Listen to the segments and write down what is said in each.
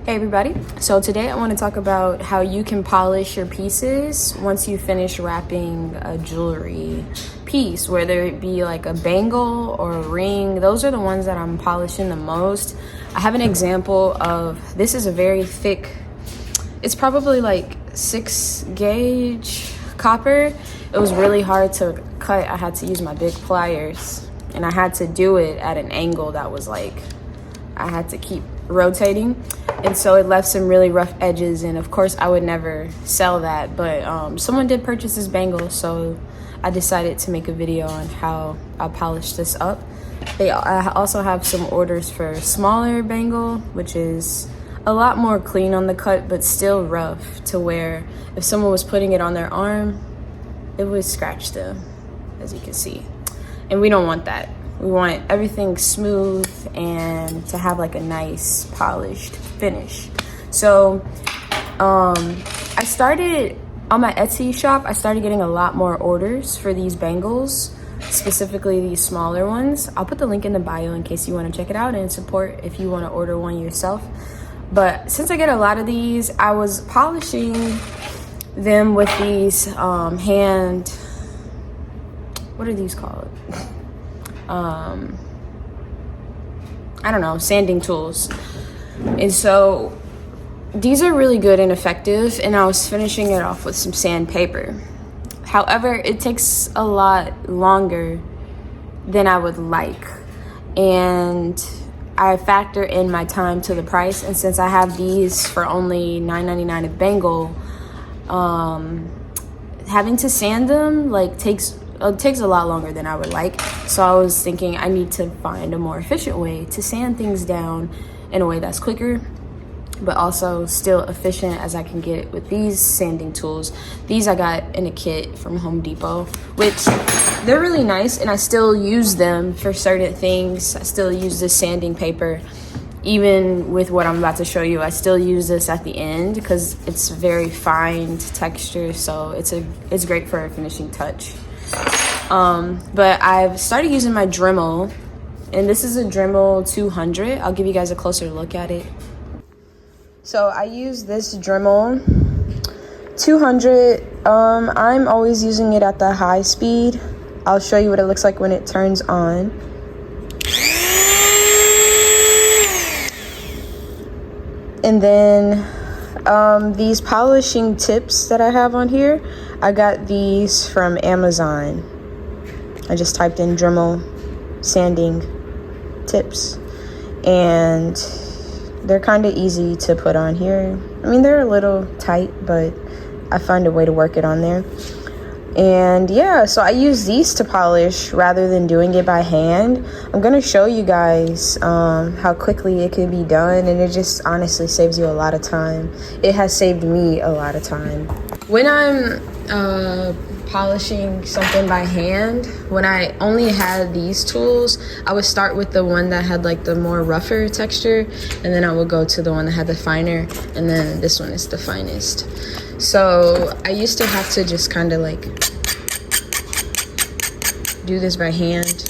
Hey everybody, so today I want to talk about how you can polish your pieces once you finish wrapping a jewelry piece, whether it be like a bangle or a ring. Those are the ones that I'm polishing the most. I have an example of, this is a very thick, it's probably like 6 gauge copper. It was really hard to cut. I had to use my big pliers and I had to do it at an angle that was like, I had to keep rotating, and so it left some really rough edges, and of course I would never sell that, but someone did purchase this bangle, so I decided to make a video on how I polish this up. I also have some orders for smaller bangle, which is a lot more clean on the cut but still rough, to where if someone was putting it on their arm it would scratch them, as you can see, and we don't want that. We want everything smooth and to have like a nice polished finish. So I started on my Etsy shop, I started getting a lot more orders for these bangles, specifically these smaller ones. I'll put the link in the bio in case you want to check it out and support if you want to order one yourself. But since I get a lot of these, I was polishing them with these what are these called? I don't know, sanding tools. And so these are really good and effective, and I was finishing it off with some sandpaper. However, it takes a lot longer than I would like, and I factor in my time to the price, and since I have these for only $9.99 a bangle, having to sand them like takes a lot longer than I would like. So I was thinking I need to find a more efficient way to sand things down in a way that's quicker, but also still efficient as I can get it with these sanding tools. These I got in a kit from Home Depot, which they're really nice, and I still use them for certain things. I still use this sanding paper. Even with what I'm about to show you, I still use this at the end because it's very fine texture, so it's great for a finishing touch. But I've started using my Dremel, and this is a Dremel 200. I'll give you guys a closer look at it. So I use this Dremel 200. I'm always using it at the high speed. I'll show you what it looks like when it turns on. And then these polishing tips that I have on here, I got these from Amazon. I just typed in Dremel sanding tips, and they're kind of easy to put on here. I mean, they're a little tight, but I find a way to work it on there. And yeah, so I use these to polish rather than doing it by hand. I'm gonna show you guys how quickly it can be done, and it just honestly saves you a lot of time. It has saved me a lot of time. When I'm polishing something by hand, when I only had these tools, I would start with the one that had like the more rougher texture, and then I would go to the one that had the finer, and then this one is the finest. So I used to have to just kind of like do this by hand,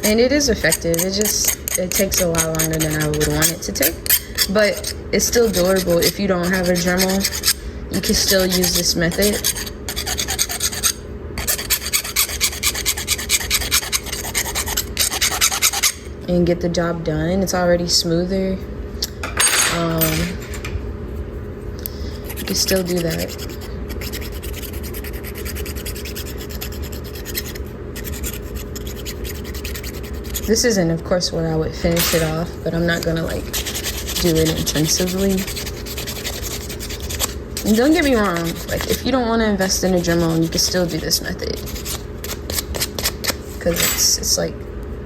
and it is effective. It takes a lot longer than I would want it to take, but it's still doable. If you don't have a Dremel, you can still use this method. And get the job done. It's already smoother. You can still do that. This isn't, of course, where I would finish it off, but I'm not gonna like do it intensively. And don't get me wrong, like if you don't want to invest in a Dremel, you can still do this method, because it's like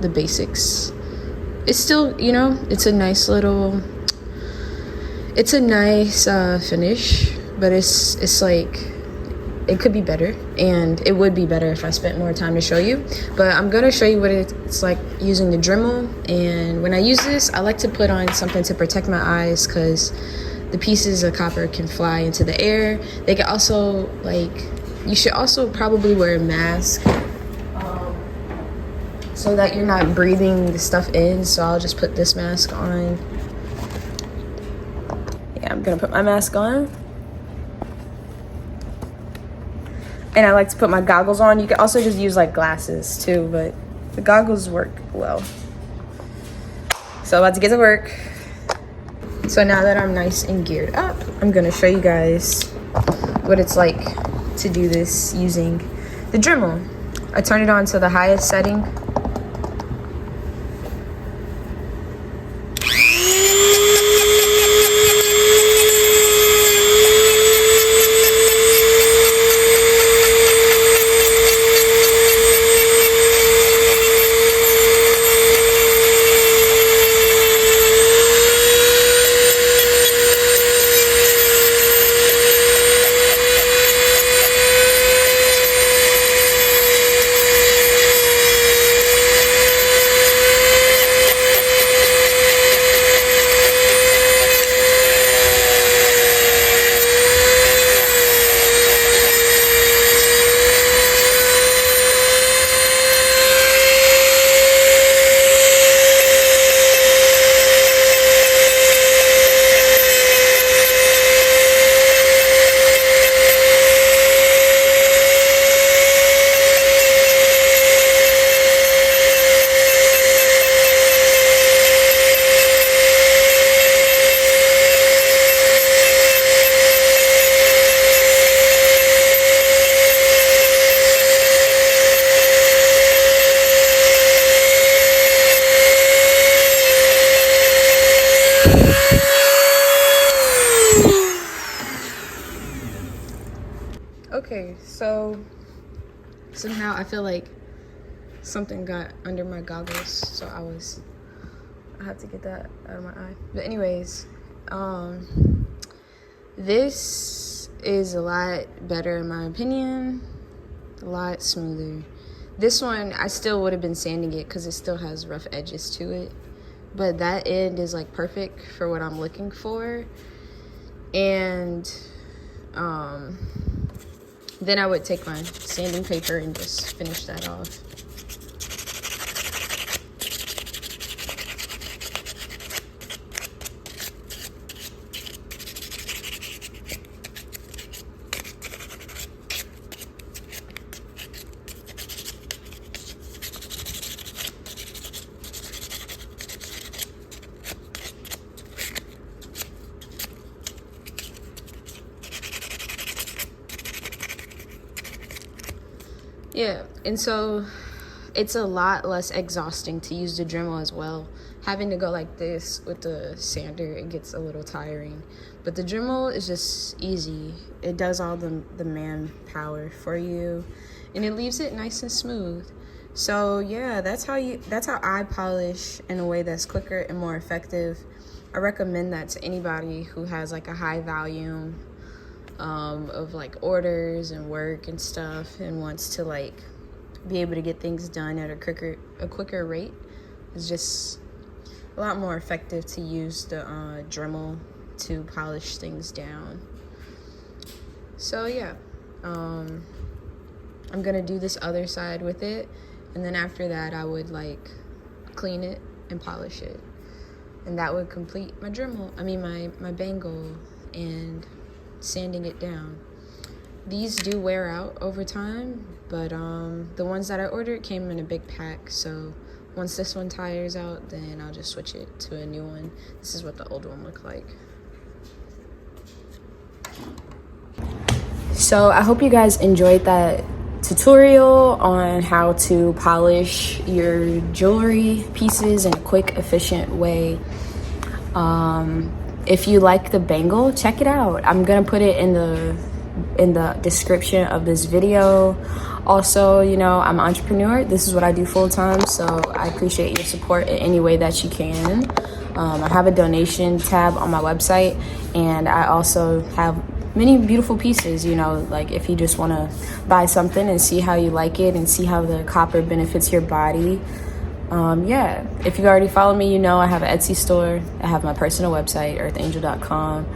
the basics. It's still, you know, it's a nice little, it's a nice finish, but it's like, it could be better, and it would be better if I spent more time to show you. But I'm gonna show you what it's like using the Dremel. And when I use this, I like to put on something to protect my eyes, because the pieces of copper can fly into the air. They can also, like, you should also probably wear a mask so that you're not breathing the stuff in. So I'll just put this mask on. Yeah, I'm gonna put my mask on. And I like to put my goggles on. You can also just use like glasses too, but the goggles work well. So about to get to work. So now that I'm nice and geared up, I'm gonna show you guys what it's like to do this using the Dremel. I turn it on to the highest setting. Okay, so somehow I feel like something got under my goggles, so I have to get that out of my eye. But anyways, this is a lot better in my opinion, a lot smoother. This one, I still would have been sanding it because it still has rough edges to it, but that end is like perfect for what I'm looking for. And then I would take my sanding paper and just finish that off. Yeah, and so it's a lot less exhausting to use the Dremel as well. Having to go like this with the sander, it gets a little tiring. But the Dremel is just easy. It does all the manpower for you, and it leaves it nice and smooth. So yeah, that's how I polish in a way that's quicker and more effective. I recommend that to anybody who has like a high volume of like orders and work and stuff, and wants to like be able to get things done at a quicker rate. It's just a lot more effective to use the Dremel to polish things down. So yeah, I'm gonna do this other side with it, and then after that I would like clean it and polish it, and that would complete my my bangle and sanding it down. These do wear out over time, but the ones that I ordered came in a big pack, so once this one tires out, then I'll just switch it to a new one. This is what the old one looked like. So I hope you guys enjoyed that tutorial on how to polish your jewelry pieces in a quick, efficient way. If you like the bangle, check it out. I'm gonna put it in the description of this video. Also, you know, I'm an entrepreneur. This is what I do full time, so I appreciate your support in any way that you can. I have a donation tab on my website, and I also have many beautiful pieces, you know, like if you just want to buy something and see how you like it and see how the copper benefits your body. Yeah, if you already follow me, you know I have an Etsy store. I have my personal website, earthangel.com,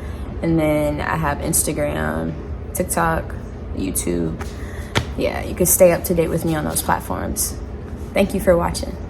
and then I have Instagram, TikTok, YouTube. Yeah, you can stay up to date with me on those platforms. Thank you for watching.